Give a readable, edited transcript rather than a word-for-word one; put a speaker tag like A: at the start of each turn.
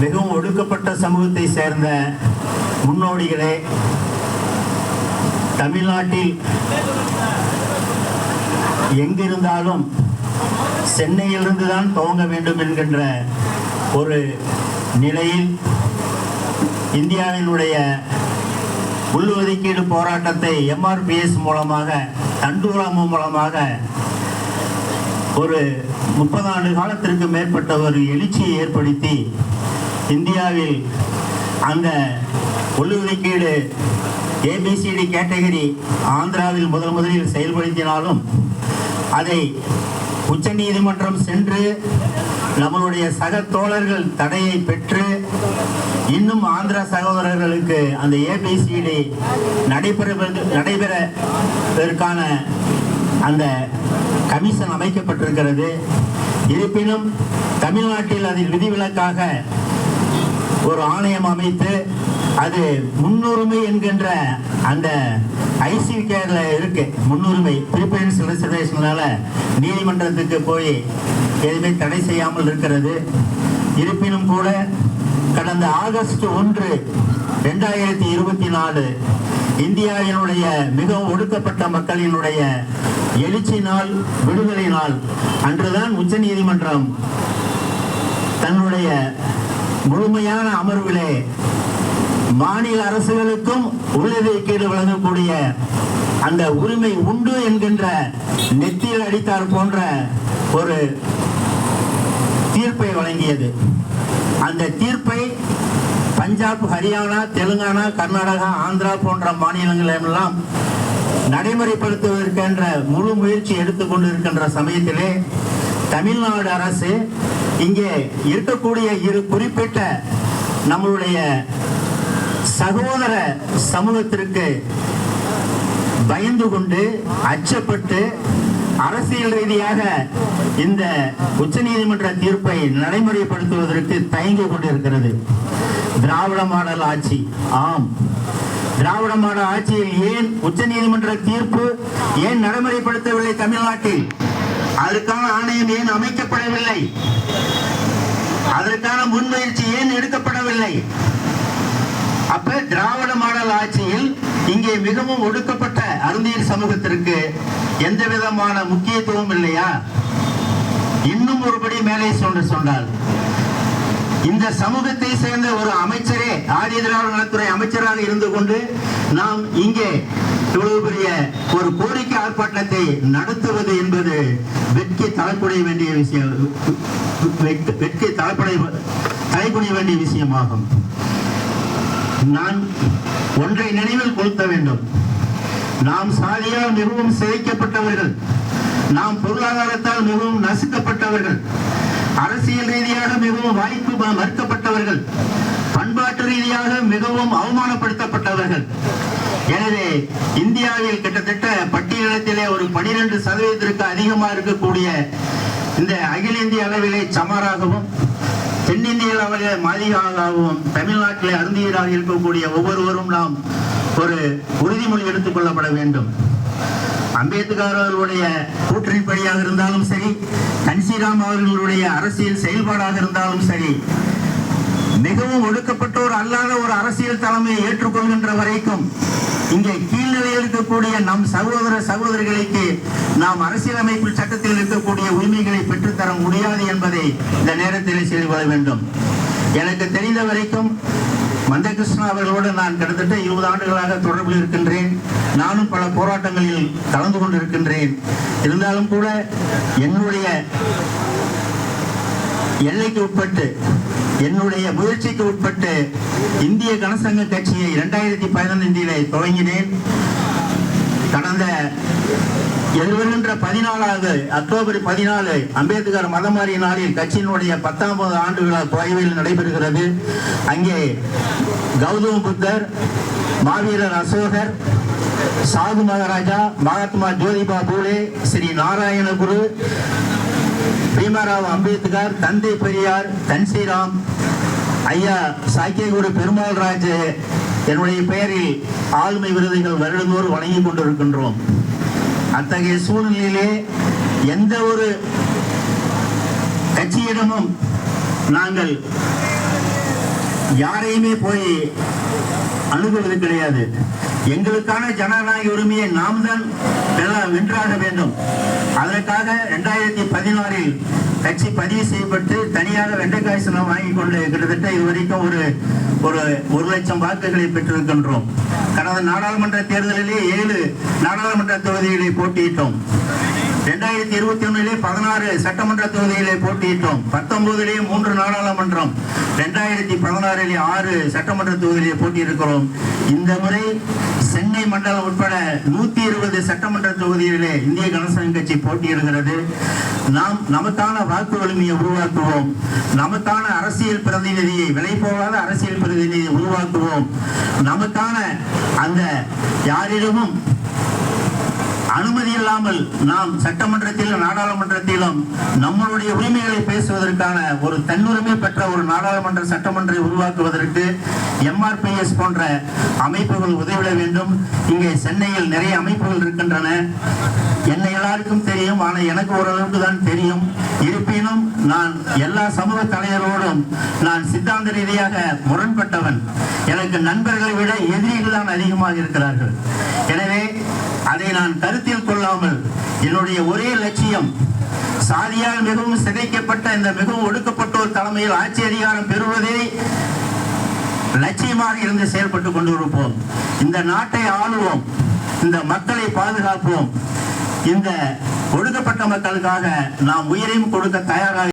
A: மிகவும் ஒடுக்கப்பட்ட சமூகத்தை சேர்ந்த முன்னோடிகளே, தமிழ்நாட்டில் எங்கிருந்தாலும் சென்னையிலிருந்து தான் துவங்க வேண்டும் என்கின்ற ஒரு நிலையில் இந்தியாவினுடைய உள்ஒதுக்கீடு போராட்டத்தை MRPS மூலமாக, தண்டூராமு மூலமாக ஒரு 30 ஆண்டு காலத்திற்கு மேற்பட்ட ஒரு எழுச்சியை ஏற்படுத்தி இந்தியாவில் அந்த உள்ஒதுக்கீடு ABCD கேட்டகரி ஆந்திராவில் முதலில் செயல்படுத்தினாலும் அதை உச்ச நீதிமன்றம் சென்று நம்மளுடைய சக தோழர்கள் தடையை பெற்று இன்னும் ஆந்திரா சகோதரர்களுக்கு அந்த ABCD நடைபெறுவதற்கான அந்த கமிஷன் அமைக்கப்பட்டிருக்கிறது. இருப்பினும் தமிழ்நாட்டில் அதில் விதிவிலக்காக ஒரு ஆணையம் அமைத்து அது முன்னுரிமை என்கின்ற அந்த IC கேர்ல இருக்கு. முன்னுரிமை ப்ரிஃபரன்ஸ் ரிசர்வேஷனால நீதிமன்றத்துக்கு போய் எதுவுமே தடை செய்யாமல் இருக்கிறது. இருப்பினும் கூட கடந்த ஆகஸ்ட் 1, 2024 இந்தியாவினுடைய மிகவும் ஒடுக்கப்பட்ட மக்களினுடைய எழுச்சி நாள், விடுதலை நாள் அன்றுதான் உச்ச நீதிமன்றம் தன்னுடைய முழுமையான அமர்விலே மாநில அரசுகளுக்கும் உள்ளொதுக்கீடு வழங்கக்கூடிய அந்த உரிமை உண்டு என்கின்ற நெத்தியில் அடித்தார் போன்ற ஒரு தீர்ப்பை வழங்கியது. அந்த தீர்ப்பை பஞ்சாப், ஹரியானா, தெலுங்கானா, கர்நாடகா, ஆந்திரா போன்ற மாநிலங்களெல்லாம் நடைமுறைப்படுத்துவதற்கென்ற முழு முயற்சி எடுத்துக்கொண்டிருக்கின்ற சமயத்திலே தமிழ்நாடு அரசு இங்கே இருக்கக்கூடிய இரு குறிப்பிட்ட நம்மளுடைய சகோதர சமூகத்திற்கு பயந்து கொண்டு அச்சப்பட்டு அரசியல் ரீதியாக இந்த உச்சநீதிமன்ற தீர்ப்பை நடைமுறைப்படுத்துவதற்கு தயங்கிக் கொண்டிருக்கிறது. திராவிட மாடல் ஆட்சி, ஆம், திராவிட மாடல் ஆட்சியில் ஏன் உச்சநீதிமன்ற தீர்ப்பு ஏன் நடைமுறைப்படுத்தவில்லை? தமிழ்நாட்டில் அதற்கான ஆணையம் ஏன் அமைக்கப்படவில்லை? அதற்கான முன்முயற்சி ஏன் எடுக்கப்படவில்லை? அப்ப திராவிட மாடல் ஆட்சியில் இங்கே மிகவும் ஒடுக்கப்பட்ட அருந்தியர் சமூகத்திற்கு எந்த விதமான முக்கியத்துவம் இல்லையா? இன்னும் ஒருபடி மேலே சொன்னால் இந்த சமூகத்தை சேர்ந்த ஒரு அமைச்சரே ஆரிய திராவிட நலத்துறை அமைச்சராக இருந்து கொண்டு நாம் இங்கே இவ்வளவு பெரிய ஒரு கோரிக்கை ஆர்ப்பாட்டத்தை நடத்துவது என்பது வெட்கி தலைக்குடைய வேண்டிய விஷயம், வெட்கி தலைக்குடைய வேண்டிய விஷயமாகும். நான் ஒன்றை நினைவில் கொளுத்த வேண்டும். நாம் சாதியால் மிகவும் சிதைக்கப்பட்டவர்கள், நாம் பொருளாதாரத்தால் மிகவும் நசுக்கப்பட்டவர்கள், அரசியல் ரீதியாக மிகவும் வாய்ப்பு மறுக்கப்பட்டவர்கள், பண்பாட்டு ரீதியாக மிகவும் அவமானப்படுத்தப்பட்டவர்கள். எனவே இந்தியாவில் கிட்டத்தட்ட பட்டியலத்திலே ஒரு 12% அதிகமாக இருக்கக்கூடிய இந்த அகில இந்திய அளவிலே சமாராகவும் தென்னிந்திய அளவில் மாதிரியாகவும் தமிழ்நாட்டிலே அருந்தியராக இருக்கக்கூடிய ஒவ்வொருவரும் நாம் ஒரு உறுதிமொழி எடுத்துக் கொள்ளப்பட வேண்டும். அம்பேத்கர் அவர்களுடைய கூற்றின்படியாக இருந்தாலும் சரி, கன்சிராம் அவர்களுடைய அரசியல் செயல்பாடாக இருந்தாலும் சரி, மிகவும் ஒடுக்கப்பட்டோர் அல்லாத ஒரு அரசியல் தலைமையை ஏற்றுக்கொள்கின்ற வரைக்கும் இங்கே கீழ்நிலையில் இருக்கக்கூடிய நம் சகோதர சகோதரிகளுக்கு நாம் அரசியலமைப்பு சட்டத்தில் இருக்கக்கூடிய உரிமைகளை பெற்றுத்தர முடியாது என்பதை இந்த நேரத்தில் செய்து கொள்ள வேண்டும். எனக்கு தெரிந்த வரைக்கும் மந்தகிருஷ்ணா அவர்களோடு நான் கிட்டத்தட்ட 20 ஆண்டுகளாக தொடர்பில் இருக்கின்றேன். நானும் பல போராட்டங்களில் கலந்து கொண்டிருக்கின்றேன். இருந்தாலும் கூட என்னுடைய எல்லைக்கு உட்பட்டு, என்னுடைய முயற்சிக்கு உட்பட்டு இந்திய கனசங்க கட்சியை 2015 துவங்கினேன். கடந்த வருகின்ற 14வது அக்டோபர் 14 அம்பேத்கர் மதமாறிய நாளில் கட்சியினுடைய 10வது ஆண்டு விழா கோவையில் நடைபெறுகிறது. அங்கே கௌதம புத்தர், மாவீரர் அசோகர், சாது மகாராஜா, மகாத்மா ஜோதிபா பூலே, ஸ்ரீ நாராயண குரு, பீமராவ் அம்பேத்கர், தந்தை பெரியார், கன்சிராம், ஐயா சாக்கியகுரு பெருமாள் ராஜ் என்னுடைய பெயரில் ஆளுமை விருதுகள் வருடந்தோறும் வழங்கிக் கொண்டிருக்கின்றோம். அத்தகைய சூழ்நிலையிலே எந்த ஒரு கட்சியிடமும் நாங்கள் யாரையுமே போய் அணுகுவது கிடையாது. எங்களுக்கான ஜனநாயக உரிமையை நாம் தான் வென்றாக வேண்டும். அதற்காக 2016 கட்சி பதிவு செய்யப்பட்டு தனியாக வெண்டைக்காய் சின்னம் வாங்கி கொண்டு கிட்டத்தட்ட இதுவரைக்கும் ஒரு 1,00,000 வாக்குகளை பெற்றிருக்கின்றோம். கடந்த நாடாளுமன்ற தேர்தலிலே 7 நாடாளுமன்ற தொகுதிகளை போட்டியிட்டோம். 2021 16 சட்டமன்ற தொகுதிகளை போட்டியிட்டோம். 19 3 நாடாளுமன்றம், 2016 6 சட்டமன்ற தொகுதியை போட்டியிருக்கிறோம். இந்த முறை சென்னை மண்டலம் உட்பட 120 சட்டமன்ற தொகுதிகளிலே இந்திய கனசங்க கட்சி போட்டியிடுகிறது. நாம் நமக்கான வாக்கு வலிமையை உருவாக்குவோம். நமக்கான அரசியல் பிரதிநிதியை, விலை போகாத அரசியல் பிரதிநிதியை உருவாக்குவோம். நமக்கான அந்த யாரிடமும் அனுமதி இல்லாமல் நாம் சட்டமன்றத்திலும் நாடாளுமன்றத்திலும் நம்மளுடைய உரிமைகளை பேசுவதற்கான ஒரு தன்னுரிமை பெற்ற ஒரு நாடாளுமன்ற சட்டமன்றை உருவாக்குவதற்கு MRPS போன்ற அமைப்புகள் உதவிட வேண்டும். இங்கே சென்னையில் நிறைய அமைப்புகள் இருக்கின்றன. என்னை எல்லாருக்கும் தெரியும், ஆனால் எனக்கு ஓரளவுக்கு தான் தெரியும். இருப்பினும் நான் எல்லா சமூக தலைவரோடும் நான் சித்தாந்த ரீதியாக முரண்பட்டவன். எனக்கு நண்பர்களை விட எதிரிகள் தான் அதிகமாக இருக்கிறார்கள். எனவே அதை நான் கருத்தில் கொள்ளாமல் என்னுடைய ஒரே லட்சியம், சாதியால் மிகவும் சிதைக்கப்பட்ட இந்த மிகவும் ஒடுக்கப்பட்டோர் தலைமையில் ஆட்சி அதிகாரம் பெறுவதே லட்சியமாக இருந்து செயல்பட்டு கொண்டிருப்போம். இந்த நாட்டை ஆளுவோம், இந்த மக்களை பாதுகாப்போம். இந்த ஒடுக்கப்பட்ட மக்களுக்காக நாம் உயிரையும் கொடுக்க தயாராக